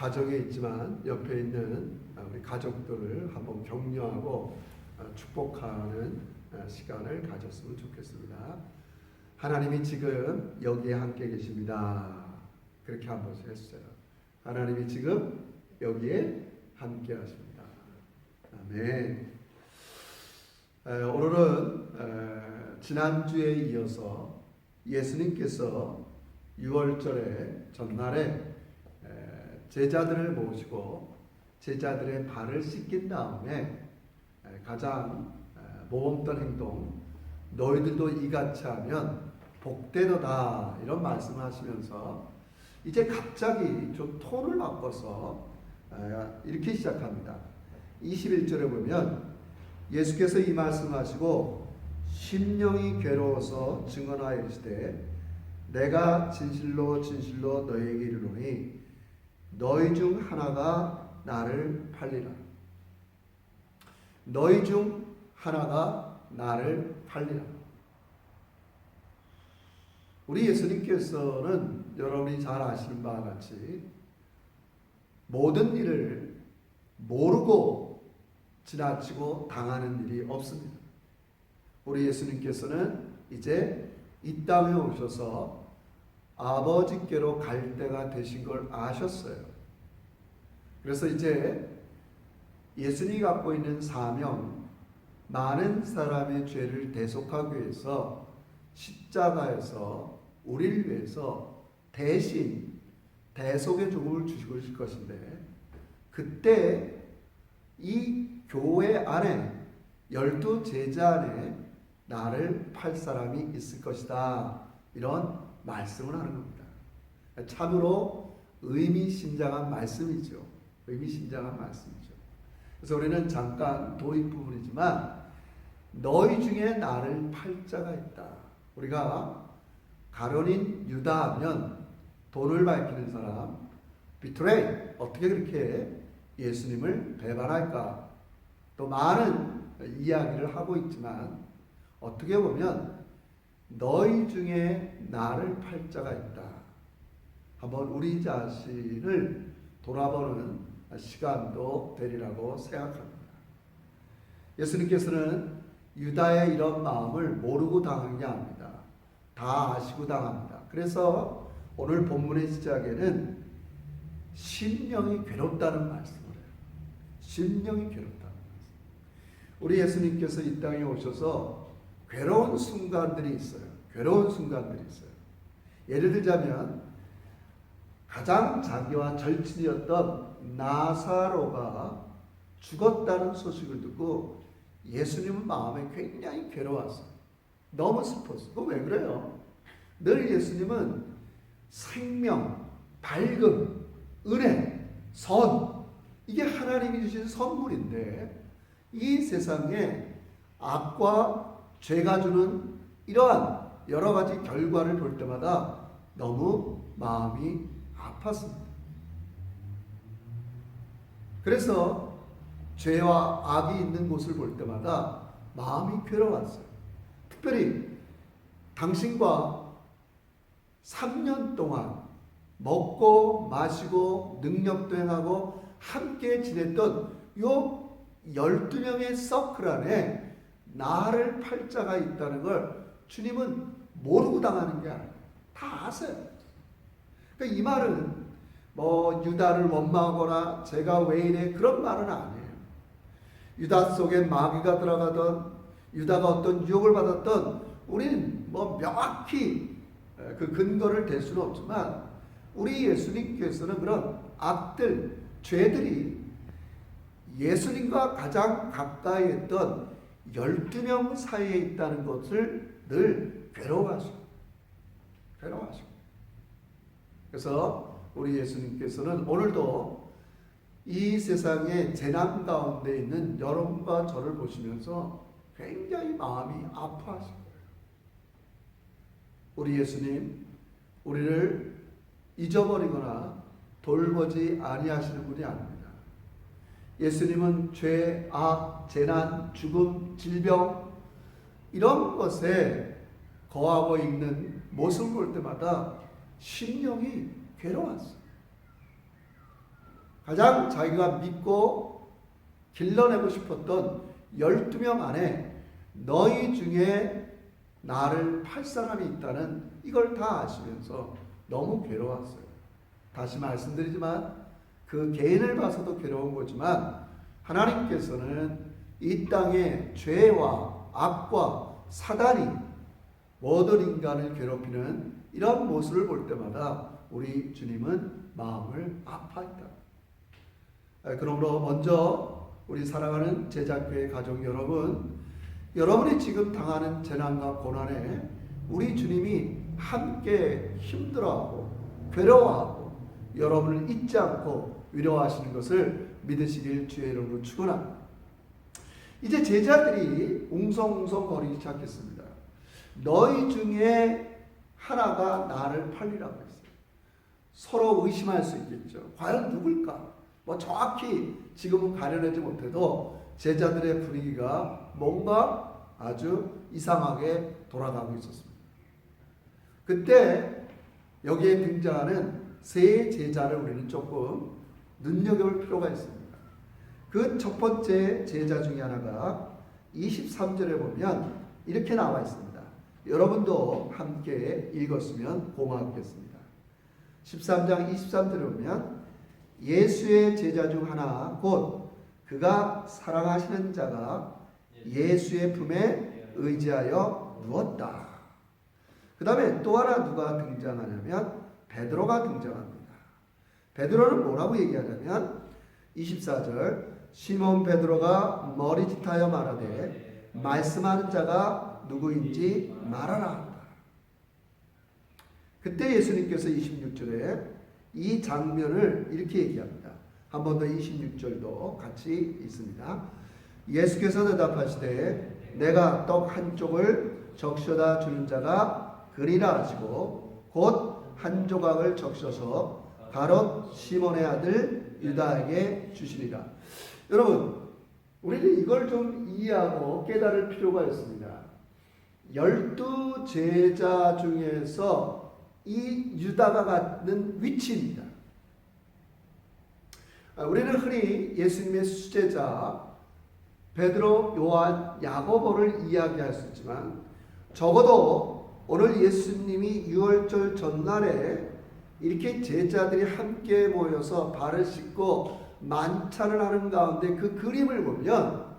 가정에 있지만 옆에 있는 우리 가족들을 한번 격려하고 축복하는 시간을 가졌으면 좋겠습니다. 하나님이 지금 여기에 함께 계십니다. 그렇게 한번 했어요. 하나님이 지금 여기에 함께 하십니다. 아멘. 오늘은 지난주에 이어서 예수님께서 6월절의 전날에 제자들을 모시고 제자들의 발을 씻긴 다음에 가장 모범던 행동, 너희들도 이같이 하면 복되도다, 이런 말씀을 하시면서 이제 갑자기 좀 톤을 바꿔서 이렇게 시작합니다. 21절에 보면 예수께서 이 말씀하시고 심령이 괴로워서 증언하여 이르시되 내가 진실로 진실로 너희에게 이르노니 너희 중 하나가 나를 팔리라. 너희 중 하나가 나를 팔리라. 우리 예수님께서는 여러분이 잘 아시는 바와 같이 모든 일을 모르고 지나치고 당하는 일이 없습니다. 우리 예수님께서는 이제 이 땅에 오셔서 아버지께로 갈 때가 되신 걸 아셨어요. 그래서 이제 예수님이 갖고 있는 사명, 많은 사람의 죄를 대속하기 위해서 십자가에서 우리를 위해서 대신 대속의 죽음을 주실 것인데, 그때 이 교회 안에 12 제자 안에 나를 팔 사람이 있을 것이다, 이런 말씀을 하는 겁니다. 참으로 의미심장한 말씀이죠. 의미심장한 말씀이죠. 그래서 우리는 잠깐 도입 부분이지만 너희 중에 나를 팔 자가 있다. 우리가 가룟인 유다 하면 돈을 밝히는 사람, 비트레이, 어떻게 그렇게 예수님을 배반할까? 또 많은 이야기를 하고 있지만 어떻게 보면 너희 중에 나를 팔 자가 있다. 한번 우리 자신을 돌아보는 시간도 되리라고 생각합니다. 예수님께서는 유다의 이런 마음을 모르고 당한 게 아닙니다. 다 아시고 당합니다. 그래서 오늘 본문의 시작에는 심령이 괴롭다는 말씀을 해요. 심령이 괴롭다는 말씀. 우리 예수님께서 이 땅에 오셔서 괴로운 순간들이 있어요. 괴로운 순간들이 있어요. 예를 들자면 가장 자기와 절친이었던 나사로가 죽었다는 소식을 듣고 예수님은 마음에 굉장히 괴로웠어요. 너무 슬펐어요. 그거 왜 그래요? 늘 예수님은 생명, 밝음, 은혜, 선, 이게 하나님이 주신 선물인데 이 세상에 악과 죄가 주는 이러한 여러 가지 결과를 볼 때마다 너무 마음이 아팠습니다. 그래서 죄와 악이 있는 곳을 볼 때마다 마음이 괴로웠어요. 특별히 당신과 3년 동안 먹고 마시고 능력도 행하고 함께 지냈던 요 12명의 서클 안에 나를 팔 자가 있다는 걸 주님은 모르고 당하는 게 아니에요. 다 아세요. 그러니까 이 말은 뭐 유다를 원망하거나 제가 왜 이래, 그런 말은 아니에요. 유다 속에 마귀가 들어가던, 유다가 어떤 유혹을 받았던, 우리는 뭐 명확히 그 근거를 댈 수는 없지만 우리 예수님께서는 그런 악들, 죄들이 예수님과 가장 가까이 했던 12명 사이에 있다는 것을 늘 괴로워하시고. 그래서 우리 예수님께서는 오늘도 이 세상의 재난 가운데 있는 여러분과 저를 보시면서 굉장히 마음이 아파하신 거예요. 우리 예수님, 우리를 잊어버리거나 돌보지 아니하시는 분이 아닙니다. 예수님은 죄, 악, 재난, 죽음, 질병, 이런 것에 거하고 있는 모습을 볼 때마다 심령이 괴로웠어요. 가장 자기가 믿고 길러내고 싶었던 12명 안에 너희 중에 나를 팔 사람이 있다는 이걸 다 아시면서 너무 괴로웠어요. 다시 말씀드리지만 그 개인을 봐서도 괴로운 거지만 하나님께서는 이 땅에 죄와 악과 사단이 모든 인간을 괴롭히는 이런 모습을 볼 때마다 우리 주님은 마음을 아파했다. 그러므로 먼저 우리 사랑하는 제자교회 가족 여러분, 여러분이 지금 당하는 재난과 고난에 우리 주님이 함께 힘들어하고 괴로워하고 여러분을 잊지 않고 위로하시는 것을 믿으시길 주의 이름으로 축원합니다. 이제 제자들이 웅성웅성 거리기 시작했습니다. 너희 중에 하나가 나를 팔리라고 했어요. 서로 의심할 수 있겠죠. 과연 누굴까? 정확히 지금은 가려내지 못해도 제자들의 분위기가 뭔가 아주 이상하게 돌아가고 있었습니다. 그때 여기에 등장하는 세 제자를 우리는 조금 눈여겨볼 필요가 있습니다. 그 첫 번째 제자 중에 하나가 23절에 보면 이렇게 나와 있습니다. 여러분도 함께 읽었으면 고맙겠습니다. 13장 23절에 보면 예수의 제자 중 하나 곧 그가 사랑하시는 자가 예수의 품에 의지하여 누웠다. 그 다음에 또 하나 누가 등장하냐면 베드로가 등장합니다. 베드로는 뭐라고 얘기하냐면 24절 시몬 베드로가 머리짓하여 말하되 말씀하는 자가 누구인지 말하라. 그때 예수님께서 26절에 이 장면을 이렇게 얘기합니다. 한 번 더 26절도 같이 있습니다. 예수께서 대답하시되 내가 떡 한 쪽을 적셔다 주는 자가 그리라 하시고 곧 한 조각을 적셔서 가롯 시몬의 아들 유다에게 주시리라. 여러분, 우리는 이걸 좀 이해하고 깨달을 필요가 있습니다. 12 제자 중에서 이 유다가 갖는 위치입니다. 우리는 흔히 예수님의 수제자 베드로, 요한, 야고보를 이야기할 수 있지만 적어도 오늘 예수님이 유월절 전날에 이렇게 제자들이 함께 모여서 발을 씻고 만찬을 하는 가운데 그 그림을 보면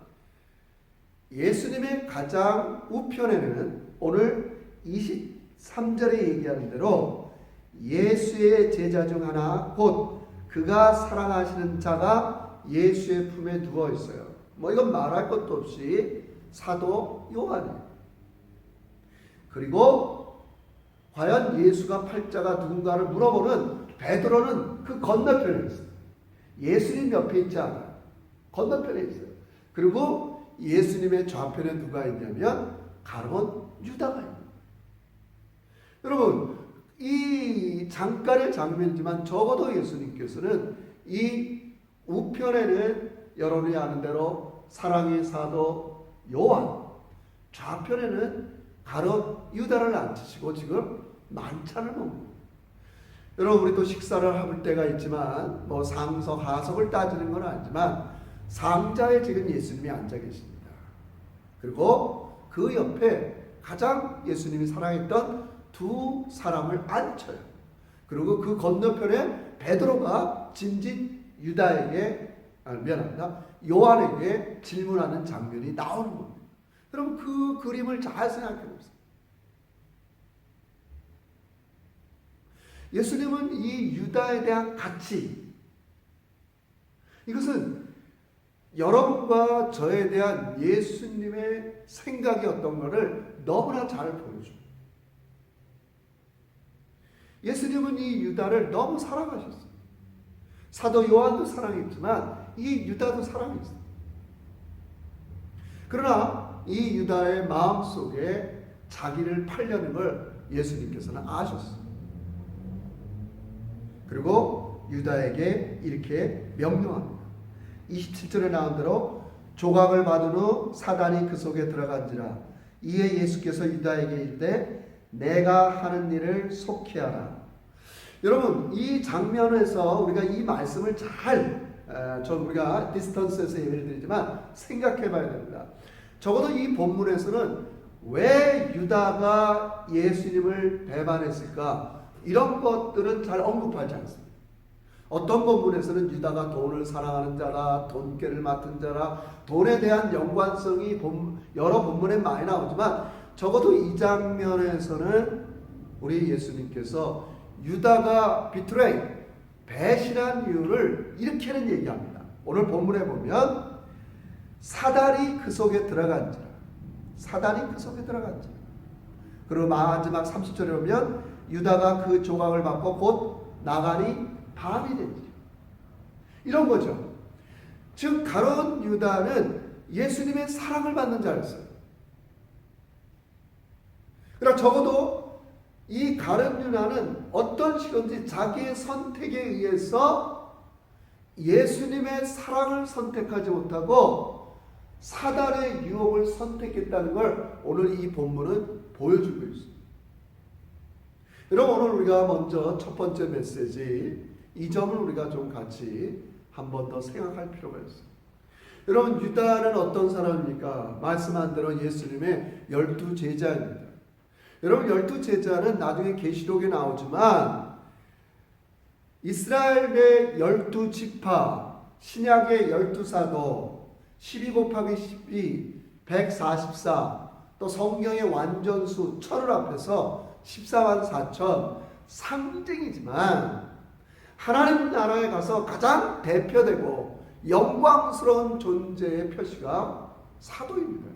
예수님의 가장 우편에는 오늘 23절에 얘기하는 대로 예수의 제자 중 하나 곧 그가 사랑하시는 자가 예수의 품에 누워 있어요. 이건 말할 것도 없이 사도 요한이에요. 그리고 과연 예수가 팔자가 누군가를 물어보는 베드로는 그 건너편에 있어요. 예수님 옆에 있지 않아요. 건너편에 있어요. 그리고 예수님의 좌편에 누가 있냐면 가롯 유다가 있어요. 여러분, 이 잠깐의 장면이지만 적어도 예수님께서는 이 우편에는 여러분이 아는 대로 사랑의 사도 요한, 좌편에는 가롯 유다를 앉히시고 지금 만찬을 먹는. 여러분, 우리 또 식사를 해볼 때가 있지만 상석 하석을 따지는 건 아니지만 상자에 지금 예수님이 앉아 계십니다. 그리고 그 옆에 가장 예수님이 사랑했던 두 사람을 앉혀요. 그리고 그 건너편에 베드로가 진진 유다에게 요한에게 질문하는 장면이 나오는 겁니다. 여러분, 그 그림을 잘 생각해 보세요. 예수님은 이 유다에 대한 가치, 이것은 여러분과 저에 대한 예수님의 생각이 어떤 것을 너무나 잘 보여줍니다. 예수님은 이 유다를 너무 사랑하셨어요. 사도 요한도 사랑했지만 이 유다도 사랑했어요. 그러나 이 유다의 마음속에 자기를 팔려는 걸 예수님께서는 아셨어요. 그리고 유다에게 이렇게 명령합니다. 27절에 나온 대로 조각을 받은 후 사단이 그 속에 들어간지라. 이에 예수께서 유다에게 이르되 내가 하는 일을 속히 하라. 여러분 이 장면에서 우리가 이 말씀을 좀 우리가 디스턴스에서 예배를 드리지만 생각해 봐야 됩니다. 적어도 이 본문에서는 왜 유다가 예수님을 배반했을까? 이런 것들은 잘 언급하지 않습니다. 어떤 본문에서는 유다가 돈을 사랑하는 자라, 돈꾀를 맡은 자라, 돈에 대한 연관성이 여러 본문에 많이 나오지만 적어도 이 장면에서는 우리 예수님께서 유다가 비트레이, 배신한 이유를 이렇게는 얘기합니다. 오늘 본문에 보면 사단이 그 속에 들어간지라. 사단이 그 속에 들어간지라. 그리고 마지막 30절에 보면 유다가 그 조각을 받고 곧 나가니 밤이 된지라. 이런 거죠. 즉 가룟 유다는 예수님의 사랑을 받는 자였어요. 그러나 적어도 이 가룟 유다는 어떤 식인지 자기의 선택에 의해서 예수님의 사랑을 선택하지 못하고 사단의 유혹을 선택했다는 걸 오늘 이 본문은 보여주고 있습니다. 여러분 오늘 우리가 먼저 첫 번째 메시지 이 점을 우리가 좀 같이 한 번 더 생각할 필요가 있어요. 여러분 유다는 어떤 사람입니까? 말씀한 대로 예수님의 12 제자입니다. 여러분 12 제자는 나중에 계시록에 나오지만 이스라엘의 12 지파, 신약의 12사도, 12 곱하기 12, 144, 또 성경의 완전수 1000을 앞에서 14만 4천 상징이지만 하나님 나라에 가서 가장 대표되고 영광스러운 존재의 표시가 사도입니다.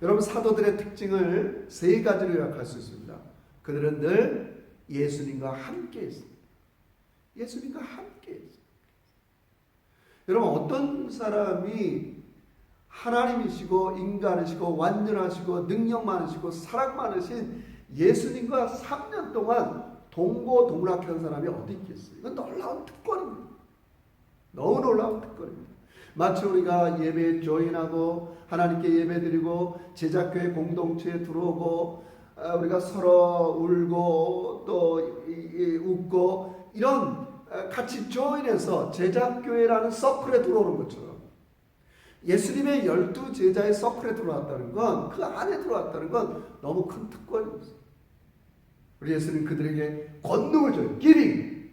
여러분 사도들의 특징을 세 가지로 요약할 수 있습니다. 그들은 늘 예수님과 함께 있습니다. 예수님과 함께 있습니다. 여러분 어떤 사람이 하나님이시고 인간이시고 완전하시고 능력 많으시고 사랑 많으신 예수님과 3년 동안 동고동락한 사람이 어디 있겠어요? 이건 놀라운 특권입니다. 너무 놀라운 특권입니다. 마치 우리가 예배에 조인하고 하나님께 예배드리고 제자교회 공동체에 들어오고 우리가 서로 울고 또 웃고 이런 같이 조인해서 제자교회라는 서클에 들어오는 것처럼 예수님의 12 제자의 서클에 들어왔다는 건 그 안에 들어왔다는 건 너무 큰 특권입니다. 우리 예수님 그들에게 권능을 줘요. 기링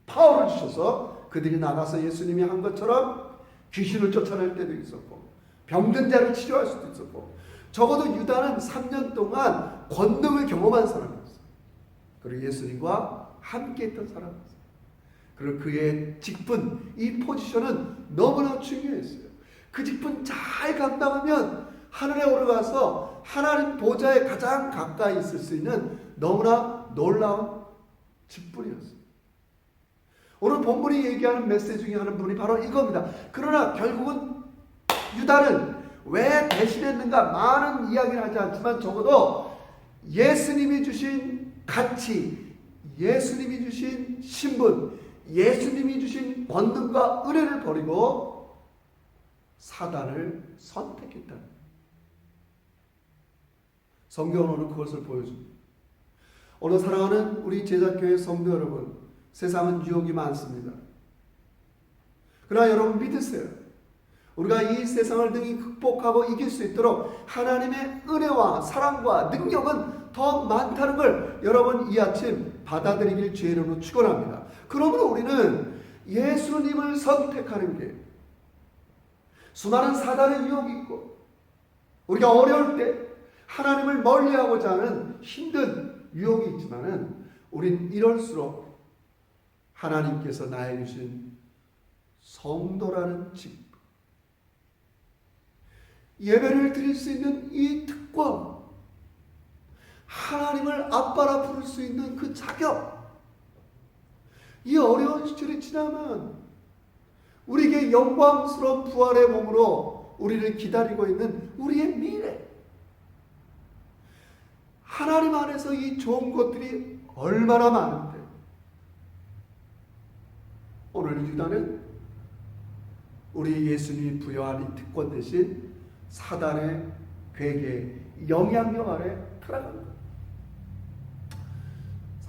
파워를 주셔서 그들이 나가서 예수님이 한 것처럼 귀신을 쫓아낼 때도 있었고 병든 자를 치료할 수도 있었고 적어도 유다는 3년 동안 권능을 경험한 사람이었어요. 그리고 예수님과 함께 했던 사람이었어요. 그리고 그의 직분, 이 포지션은 너무나 중요했어요. 그 직분 잘 감당하면 하늘에 올라가서 하나님 보좌에 가장 가까이 있을 수 있는 너무나 놀라운 직분이었어요. 오늘 본문이 얘기하는 메시지 중에 하는 부분이 바로 이겁니다. 그러나 결국은 유다는 왜 배신했는가 많은 이야기를 하지 않지만 적어도 예수님이 주신 가치, 예수님이 주신 신분, 예수님이 주신 권능과 은혜를 버리고 사단을 선택했다. 성경은 오늘 그것을 보여줍니다. 오늘 사랑하는 우리 제자교회 성도 여러분, 세상은 유혹이 많습니다. 그러나 여러분 믿으세요. 우리가 이 세상을 등이 극복하고 이길 수 있도록 하나님의 은혜와 사랑과 능력은 더 많다는 걸 여러분 이 아침 받아들이길 주의 이름으로 축원합니다. 그러므로 우리는 예수님을 선택하는 게 수많은 사단의 유혹이 있고 우리가 어려울 때 하나님을 멀리하고자 하는 힘든 유혹이 있지만은 우린 이럴수록 하나님께서 나에게 주신 성도라는 직분, 예배를 드릴 수 있는 이 특권, 하나님을 아빠라 부를 수 있는 그 자격, 이 어려운 시절이 지나면 우리에게 영광스러운 부활의 몸으로 우리를 기다리고 있는 우리의 미래, 하나님 안에서 이 좋은 것들이 얼마나 많은데 오늘 유다는 우리 예수님이 부여한 이 특권 대신 사단의 괴계 영향력 아래 들어간 거예요.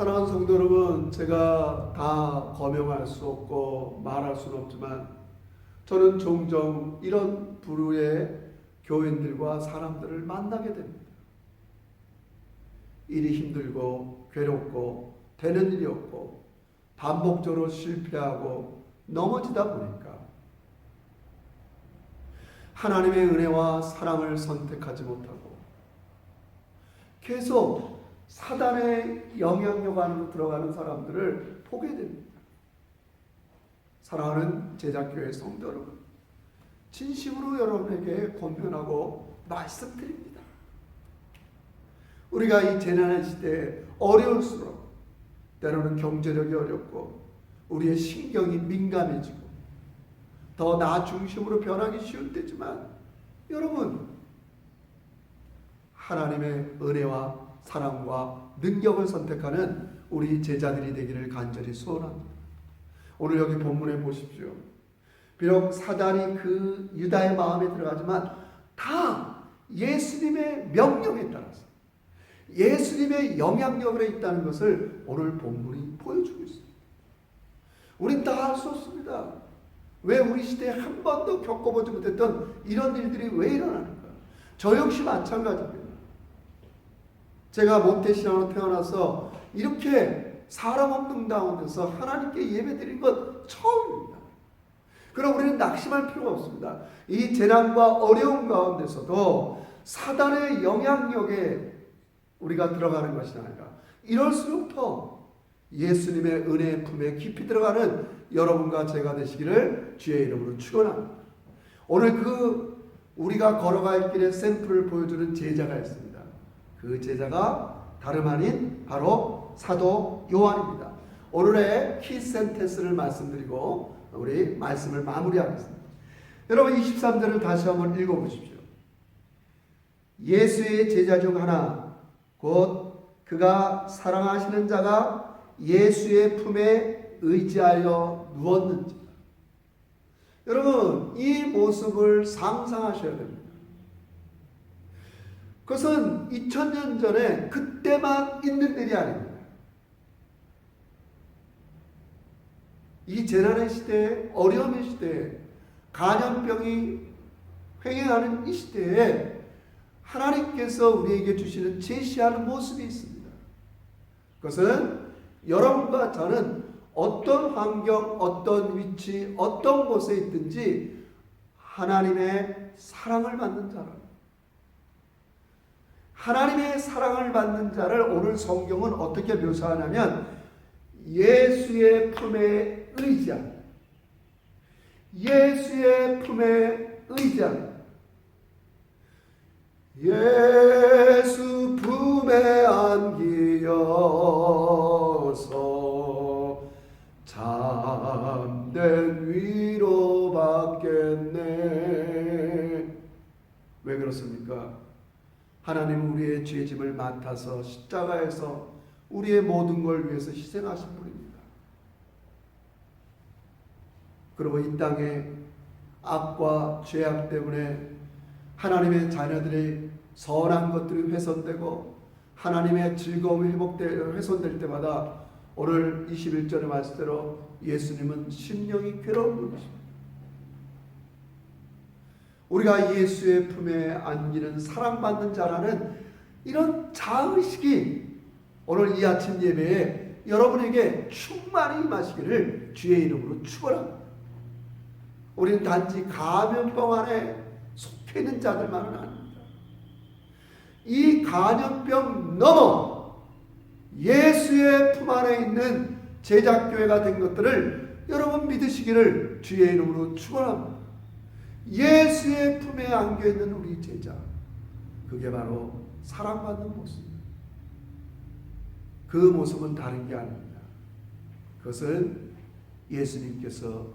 사랑하는 성도 여러분, 제가 다 거명할 수 없고 말할 수는 없지만 저는 종종 이런 부류의 교인들과 사람들을 만나게 됩니다. 일이 힘들고 괴롭고 되는 일이 없고 반복적으로 실패하고 넘어지다 보니까 하나님의 은혜와 사랑을 선택하지 못하고 계속 사단의 영향력 안으로 들어가는 사람들을 보게 됩니다. 사랑하는 제자교회 성도 여러분, 진심으로 여러분에게 권면하고 말씀드립니다. 우리가 이 재난의 시대에 어려울수록 때로는 경제력이 어렵고 우리의 신경이 민감해지고 더 나 중심으로 변하기 쉬운 때지만 여러분, 하나님의 은혜와 사랑과 능력을 선택하는 우리 제자들이 되기를 간절히 소원합니다. 오늘 여기 본문에 보십시오. 비록 사단이 그 유다의 마음에 들어가지만 다 예수님의 명령에 따라서 예수님의 영향력에 있다는 것을 오늘 본문이 보여주고 있습니다. 우린 다 할 수 없습니다. 왜 우리 시대에 한 번도 겪어보지 못했던 이런 일들이 왜 일어나는가? 저 역시 마찬가지입니다. 제가 모태신앙으로 태어나서 이렇게 사람 없는 가운데서 하나님께 예배드린 것 처음입니다. 그럼 우리는 낙심할 필요가 없습니다. 이 재난과 어려움 가운데서도 사단의 영향력에 우리가 들어가는 것이 아니라 이럴수록 더 예수님의 은혜의 품에 깊이 들어가는 여러분과 제가 되시기를 주의 이름으로 축원합니다. 오늘 우리가 걸어갈 길의 샘플을 보여주는 제자가 있습니다. 그 제자가 다름 아닌 바로 사도 요한입니다. 오늘의 키 센텐스를 말씀드리고 우리 말씀을 마무리하겠습니다. 여러분 23절을 다시 한번 읽어보십시오. 예수의 제자 중 하나 곧 그가 사랑하시는 자가 예수의 품에 의지하여 누웠는지. 여러분 이 모습을 상상하셔야 됩니다. 그것은 2000년 전에 그때만 있는 일이 아닙니다. 이 재난의 시대에, 어려움의 시대에, 간염병이 횡행하는 이 시대에 하나님께서 우리에게 주시는 제시하는 모습이 있습니다. 그것은 여러분과 저는 어떤 환경, 어떤 위치, 어떤 곳에 있든지 하나님의 사랑을 받는 자라. 하나님의 사랑을 받는 자를 오늘 성경은 어떻게 묘사하냐면 예수의 품에 의지한, 예수의 품에 의지한, 예수 품에 안기어서 참된 위로 받겠네. 왜 그렇습니까? 하나님은 우리의 죄짐을 맡아서 십자가에서 우리의 모든 걸 위해서 희생하신 분입니다. 그리고 이 땅에 악과 죄악 때문에 하나님의 자녀들의 선한 것들이 훼손되고 하나님의 즐거움이 훼손될 때마다 오늘 21절의 말씀대로 예수님은 심령이 괴로운 분이십니다. 우리가 예수의 품에 안기는 사랑받는 자라는 이런 자의식이 오늘 이 아침 예배에 여러분에게 충만히 임하시기를 주의 이름으로 축원합니다. 우리는 단지 감염병 안에 속해 있는 자들만은 아닙니다. 이 감염병 넘어 예수의 품 안에 있는 제자교회가 된 것들을 여러분 믿으시기를 주의 이름으로 축원합니다. 예수의 품에 안겨있는 우리 제자, 그게 바로 사랑받는 모습입니다. 그 모습은 다른 게 아닙니다. 그것은 예수님께서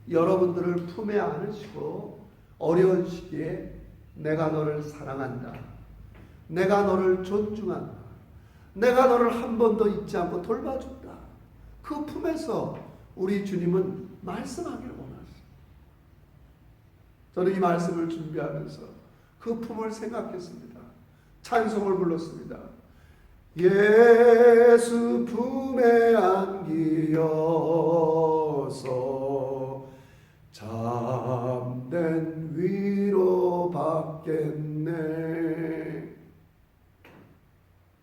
여러분들을 품에 안으시고 어려운 시기에 내가 너를 사랑한다, 내가 너를 존중한다, 내가 너를 한 번도 잊지 않고 돌봐준다, 그 품에서 우리 주님은 말씀하기를 원합니다. 저는 이 말씀을 준비하면서 그 품을 생각했습니다. 찬송을 불렀습니다. 예수 예수 품에 안기어서 참된 위로 받겠네.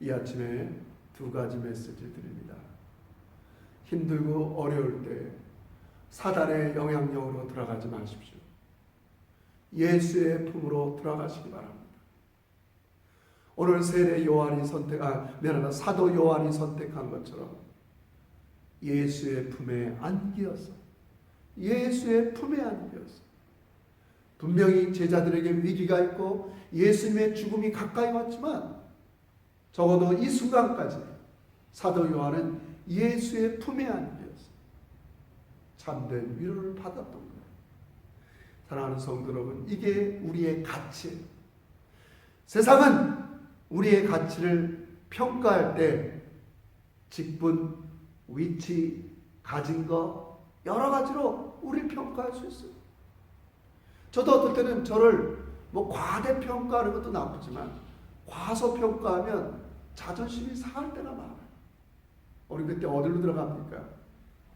이 아침에 두 가지 메시지 드립니다. 힘들고 어려울 때 사단의 영향력으로 들어가지 마십시오. 예수의 품으로 들어가시기 바랍니다. 오늘 사도 요한이 선택한 것처럼 예수의 품에 안기어서 분명히 제자들에게 위기가 있고 예수님의 죽음이 가까이 왔지만 적어도 이 순간까지 사도 요한은 예수의 품에 안기어서 참된 위로를 받았던 거예요. 사랑하는 성도 여러분, 이게 우리의 가치예요. 세상은 우리의 가치를 평가할 때 직분, 위치, 가진 거 여러 가지로 우리를 평가할 수 있어요. 저도 어떨 때는 저를 과대평가하는 것도 나쁘지만 과소평가하면 자존심이 상할 때가 많아요. 우리 그때 어디로 들어갑니까?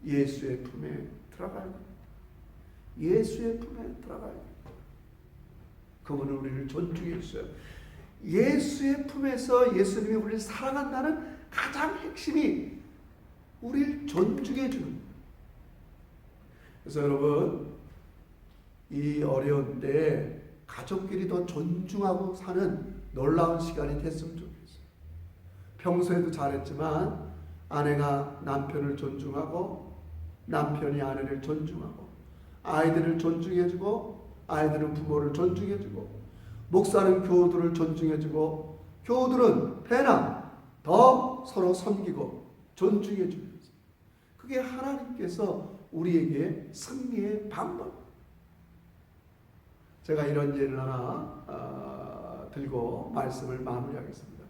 예수의 품에 들어가야 됩니다. 예수의 품에 들어가야 됩니다. 그분은 우리를 존중해 주셔요. 예수의 품에서 예수님이 우리를 사랑한다는 가장 핵심이 우리를 존중해 주는 거예요. 그래서 여러분, 이 어려운 때에 가족끼리 더 존중하고 사는 놀라운 시간이 됐으면 좋겠어요. 평소에도 잘했지만 아내가 남편을 존중하고 남편이 아내를 존중하고 아이들을 존중해주고 아이들은 부모를 존중해주고 목사는 교우들을 존중해주고 교우들은 배나 더 서로 섬기고 존중해주면서 그게 하나님께서 우리에게 승리의 방법. 제가 이런 예를 하나 들고 말씀을 마무리하겠습니다.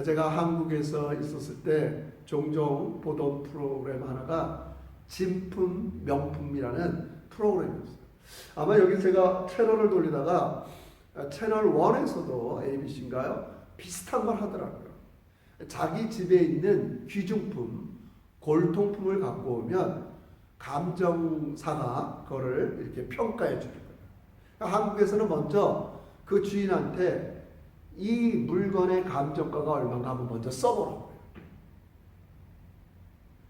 제가 한국에서 있었을 때 종종 보던 프로그램 하나가 진품 명품이라는 프로그램이었어요. 아마 여기 제가 채널을 돌리다가 채널 1에서도 ABC인가요? 비슷한 걸 하더라고요. 자기 집에 있는 귀중품, 골통품을 갖고 오면 감정사가 그거를 이렇게 평가해 주는 거예요. 한국에서는 먼저 그 주인한테 이 물건의 감정가가 얼마인가 한번 먼저 써보라고요.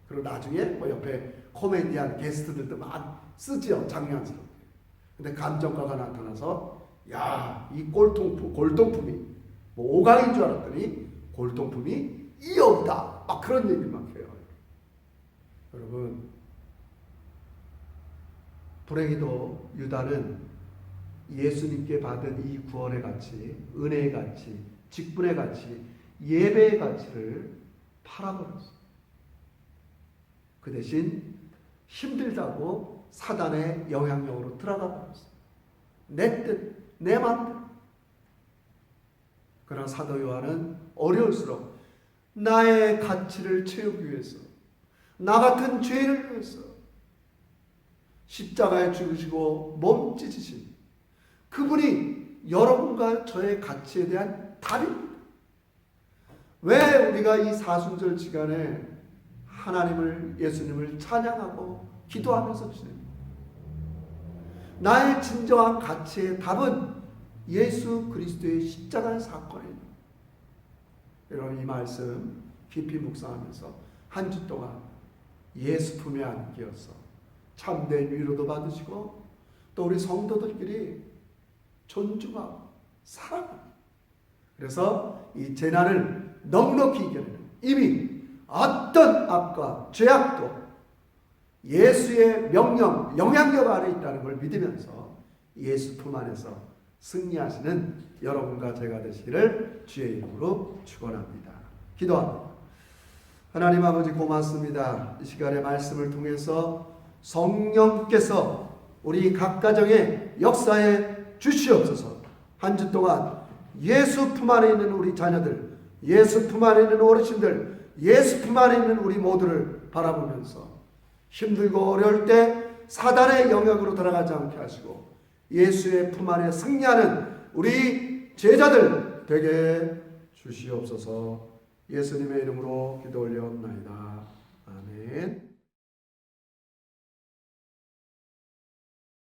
그리고 나중에 옆에 코미디언 게스트들도 막 쓰지요. 장난스럽게. 근데 감정가가 나타나서 야, 이 골동품이 5강인 줄 알았더니 골동품이 2억이다. 막 그런 얘기를 막 해요. 여러분, 불행히도 유다는 예수님께 받은 이 구원의 가치, 은혜의 가치, 직분의 가치, 예배의 가치를 팔아버렸어요. 그 대신 힘들다고 사단의 영향력으로 들어가 버렸어요. 내 뜻, 내 맘대로. 그러나 사도 요한은 어려울수록 나의 가치를 채우기 위해서, 나 같은 죄인을 위해서 십자가에 죽으시고 몸 찢으신 그분이 여러분과 저의 가치에 대한 답입니다. 왜 우리가 이 사순절 시간에 하나님을, 예수님을 찬양하고 기도하면서 지냅니까? 나의 진정한 가치의 답은 예수 그리스도의 십자가의 사건입니다. 여러분, 이 말씀 깊이 묵상하면서 한 주 동안 예수 품에 안기어서 참된 위로도 받으시고 또 우리 성도들끼리 존중하고 사랑합니다. 그래서 이 재난을 넉넉히 이겨내는, 이미 어떤 악과 죄악도 예수의 명령, 영향력 아래 있다는 걸 믿으면서 예수 품 안에서 승리하시는 여러분과 제가 되시기를 주의 이름으로 축원합니다. 기도합니다. 하나님 아버지, 고맙습니다. 이 시간의 말씀을 통해서 성령께서 우리 각 가정의 역사에 주시옵소서. 한 주 동안 예수 품 안에 있는 우리 자녀들, 예수 품 안에 있는 어르신들, 예수 품 안에 있는 우리 모두를 바라보면서 힘들고 어려울 때 사단의 영역으로 들어가지 않게 하시고 예수의 품 안에 승리하는 우리 제자들 되게 주시옵소서. 예수님의 이름으로 기도 올려옵나이다. 아멘.